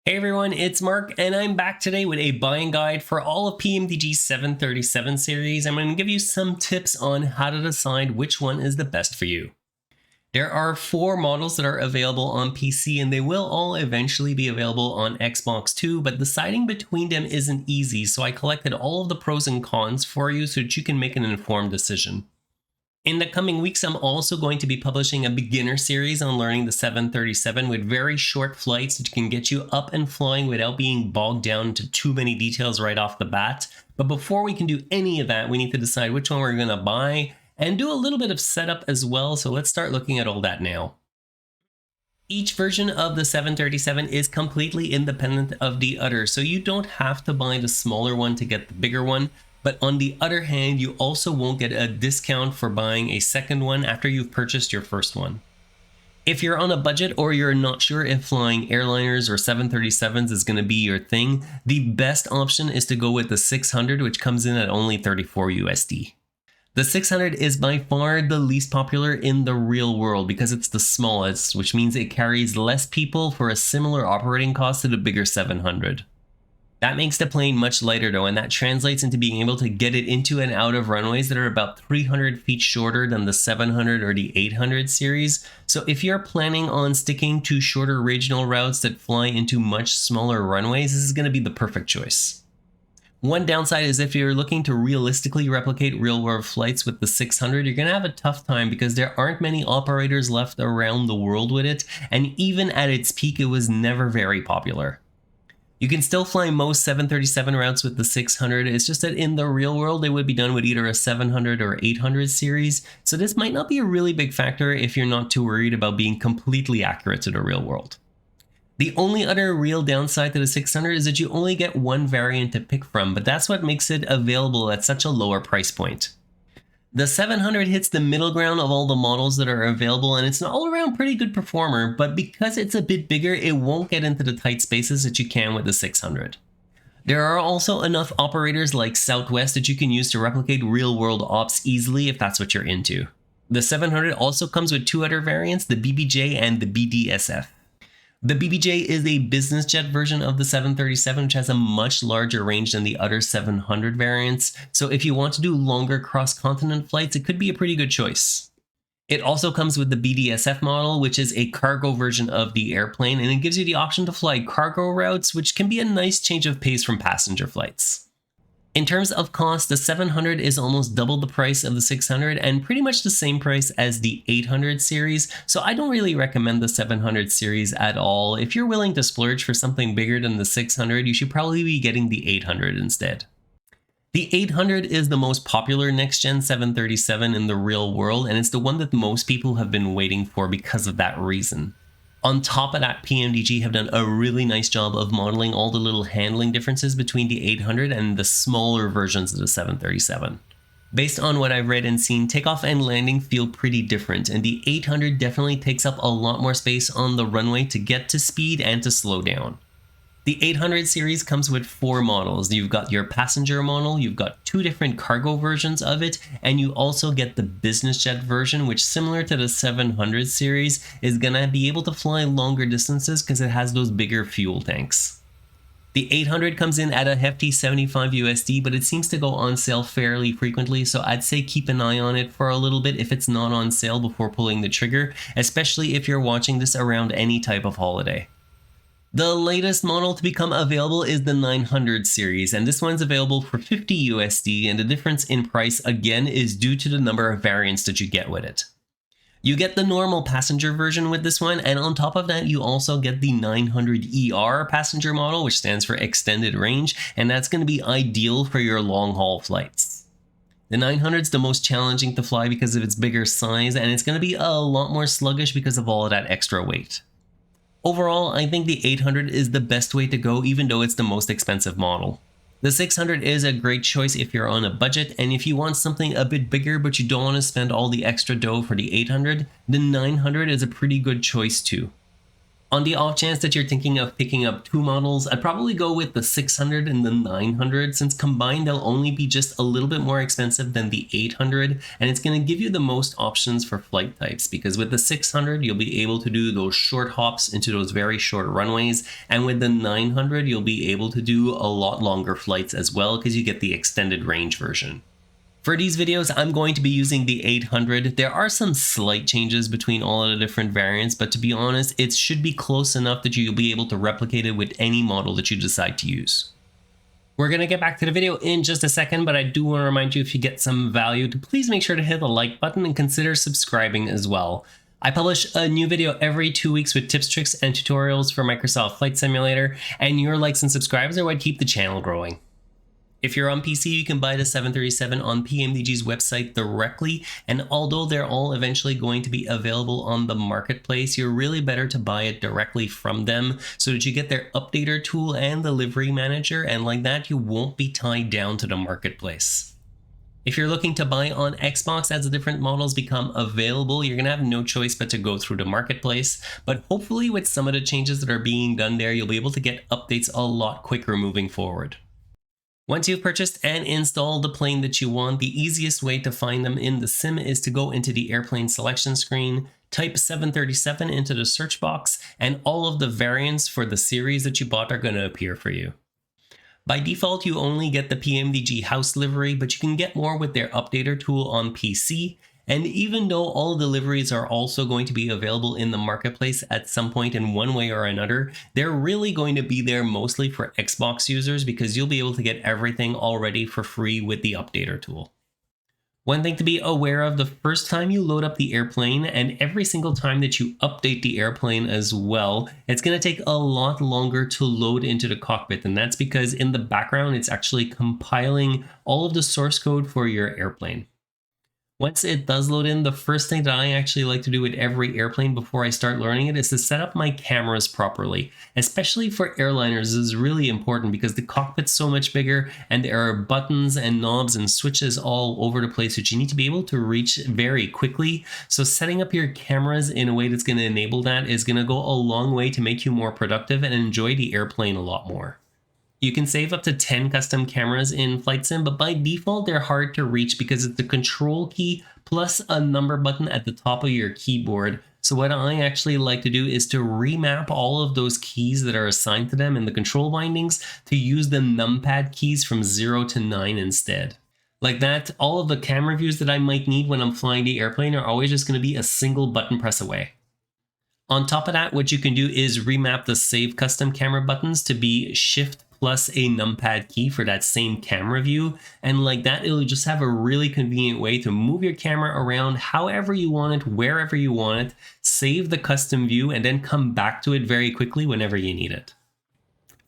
Hey everyone, it's Mark, and I'm back today with a buying guide for all of PMDG's 737 series. I'm going to give you some tips on how to decide which one is the best for you. There are 4 models that are available on PC, and they will all eventually be available on Xbox too, but deciding between them isn't easy, so I collected all of the pros and cons for you so that you can make an informed decision. In the coming weeks, I'm also going to be publishing a beginner series on learning the 737 with very short flights that can get you up and flying without being bogged down into too many details right off the bat. But before we can do any of that, we need to decide which one we're going to buy and do a little bit of setup as well. So let's start looking at all that now. Each version of the 737 is completely independent of the other, so you don't have to buy the smaller one to get the bigger one. But on the other hand, you also won't get a discount for buying a second one after you've purchased your first one. If you're on a budget or you're not sure if flying airliners or 737s is going to be your thing, the best option is to go with the 600, which comes in at only 34 USD. The 600 is by far the least popular in the real world because it's the smallest, which means it carries less people for a similar operating cost to the bigger 700. That makes the plane much lighter though, and that translates into being able to get it into and out of runways that are about 300 feet shorter than the 700 or the 800 series. So if you're planning on sticking to shorter regional routes that fly into much smaller runways, this is going to be the perfect choice. One downside is if you're looking to realistically replicate real-world flights with the 600, you're going to have a tough time because there aren't many operators left around the world with it, and even at its peak, it was never very popular. You can still fly most 737 routes with the 600, it's just that in the real world they would be done with either a 700 or 800 series, so this might not be a really big factor if you're not too worried about being completely accurate to the real world. The only other real downside to the 600 is that you only get one variant to pick from, but that's what makes it available at such a lower price point. The 700 hits the middle ground of all the models that are available, and it's an all-around pretty good performer, but because it's a bit bigger, it won't get into the tight spaces that you can with the 600. There are also enough operators like Southwest that you can use to replicate real-world ops easily if that's what you're into. The 700 also comes with 2 other variants, the BBJ and the BDSF. The BBJ is a business jet version of the 737, which has a much larger range than the other 700 variants, so if you want to do longer cross-continent flights, it could be a pretty good choice. It also comes with the BDSF model, which is a cargo version of the airplane, and it gives you the option to fly cargo routes, which can be a nice change of pace from passenger flights. In terms of cost, the 700 is almost double the price of the 600 and pretty much the same price as the 800 series, so I don't really recommend the 700 series at all. If you're willing to splurge for something bigger than the 600, you should probably be getting the 800 instead. The 800 is the most popular next-gen 737 in the real world, and it's the one that most people have been waiting for because of that reason. On top of that, PMDG have done a really nice job of modeling all the little handling differences between the 800 and the smaller versions of the 737. Based on what I've read and seen, takeoff and landing feel pretty different, and the 800 definitely takes up a lot more space on the runway to get to speed and to slow down. The 800 series comes with 4 models. You've got your passenger model, you've got 2 different cargo versions of it, and you also get the business jet version, which, similar to the 700 series, is gonna be able to fly longer distances because it has those bigger fuel tanks. The 800 comes in at a hefty 75 USD, but it seems to go on sale fairly frequently, so I'd say keep an eye on it for a little bit if it's not on sale before pulling the trigger, especially if you're watching this around any type of holiday. The latest model to become available is the 900 series, and this one's available for 50 USD, and the difference in price again is due to the number of variants that you get with it. You get the normal passenger version with this one, and on top of that you also get the 900ER passenger model, which stands for extended range, and that's going to be ideal for your long haul flights. The 900 is the most challenging to fly because of its bigger size, and it's going to be a lot more sluggish because of all of that extra weight. Overall, I think the 800 is the best way to go, even though it's the most expensive model. The 600 is a great choice if you're on a budget, and if you want something a bit bigger but you don't want to spend all the extra dough for the 800, the 900 is a pretty good choice too. On the off chance that you're thinking of picking up two models, I'd probably go with the 600 and the 900, since combined they'll only be just a little bit more expensive than the 800, and it's going to give you the most options for flight types, because with the 600 you'll be able to do those short hops into those very short runways, and with the 900 you'll be able to do a lot longer flights as well, because you get the extended range version. For these videos, I'm going to be using the 800. There are some slight changes between all of the different variants, but to be honest, it should be close enough that you'll be able to replicate it with any model that you decide to use. We're going to get back to the video in just a second, but I do want to remind you, if you get some value, to please make sure to hit the like button and consider subscribing as well. I publish a new video every 2 weeks with tips, tricks, and tutorials for Microsoft Flight Simulator, and your likes and subscribes are what keep the channel growing. If you're on PC, you can buy the 737 on PMDG's website directly, and although they're all eventually going to be available on the marketplace, you're really better to buy it directly from them so that you get their updater tool and the livery manager, and like that you won't be tied down to the marketplace. If you're looking to buy on Xbox as the different models become available, you're going to have no choice but to go through the marketplace, but hopefully with some of the changes that are being done there, you'll be able to get updates a lot quicker moving forward. Once you've purchased and installed the plane that you want, the easiest way to find them in the sim is to go into the airplane selection screen, type 737 into the search box, and all of the variants for the series that you bought are going to appear for you. By default, you only get the PMDG house livery, but you can get more with their updater tool on PC. And even though all the liveries are also going to be available in the marketplace at some point in one way or another, they're really going to be there mostly for Xbox users, because you'll be able to get everything already for free with the updater tool. One thing to be aware of: the first time you load up the airplane, and every single time that you update the airplane as well, it's going to take a lot longer to load into the cockpit, and that's because in the background it's actually compiling all of the source code for your airplane. Once it does load in, the first thing that I actually like to do with every airplane before I start learning it is to set up my cameras properly. Especially for airliners, this is really important because the cockpit's so much bigger and there are buttons and knobs and switches all over the place which you need to be able to reach very quickly. So setting up your cameras in a way that's going to enable that is going to go a long way to make you more productive and enjoy the airplane a lot more. You can save up to 10 custom cameras in Flight Sim, but by default they're hard to reach because it's the control key plus a number button at the top of your keyboard. So what I actually like to do is to remap all of those keys that are assigned to them in the control bindings to use the numpad keys from 0 to 9 instead. Like that, all of the camera views that I might need when I'm flying the airplane are always just going to be a single button press away. On top of that, what you can do is remap the Save Custom Camera buttons to be Shift plus a numpad key for that same camera view, and like that it'll just have a really convenient way to move your camera around however you want it, wherever you want it, save the custom view, and then come back to it very quickly whenever you need it.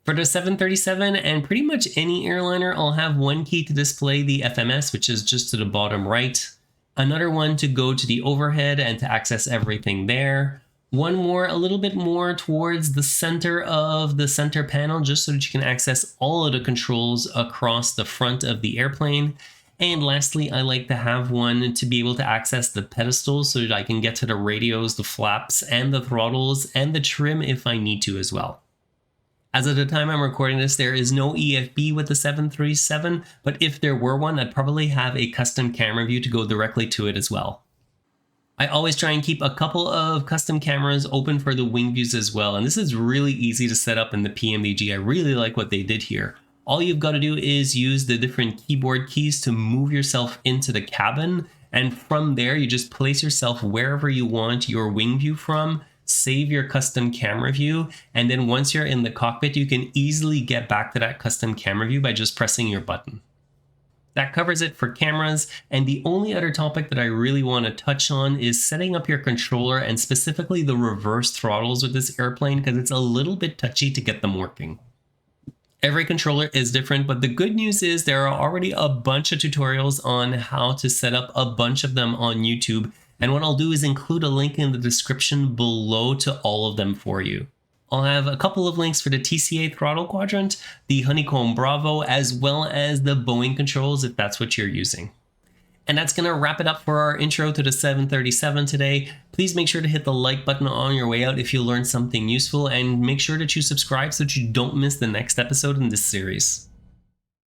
For the 737 and pretty much any airliner, I'll have one key to display the FMS, which is just to the bottom right, another one to go to the overhead and to access everything there, one more a little bit more towards the center of the center panel just so that you can access all of the controls across the front of the airplane. And lastly, I like to have one to be able to access the pedestals so that I can get to the radios, the flaps, and the throttles, and the trim if I need to as well. As of the time I'm recording this, there is no EFB with the 737, but if there were one, I'd probably have a custom camera view to go directly to it as well. I always try and keep a couple of custom cameras open for the wing views as well, and this is really easy to set up in the PMDG. I really like what they did here. All you've got to do is use the different keyboard keys to move yourself into the cabin, and from there you just place yourself wherever you want your wing view from, save your custom camera view, and then once you're in the cockpit you can easily get back to that custom camera view by just pressing your button. That covers it for cameras, and the only other topic that I really want to touch on is setting up your controller and specifically the reverse throttles with this airplane because it's a little bit touchy to get them working. Every controller is different, but the good news is there are already a bunch of tutorials on how to set up a bunch of them on YouTube, and what I'll do is include a link in the description below to all of them for you. I'll have a couple of links for the TCA throttle quadrant, the Honeycomb Bravo, as well as the Boeing controls if that's what you're using. And that's going to wrap it up for our intro to the 737 today. Please make sure to hit the like button on your way out if you learned something useful, and make sure that you subscribe so that you don't miss the next episode in this series.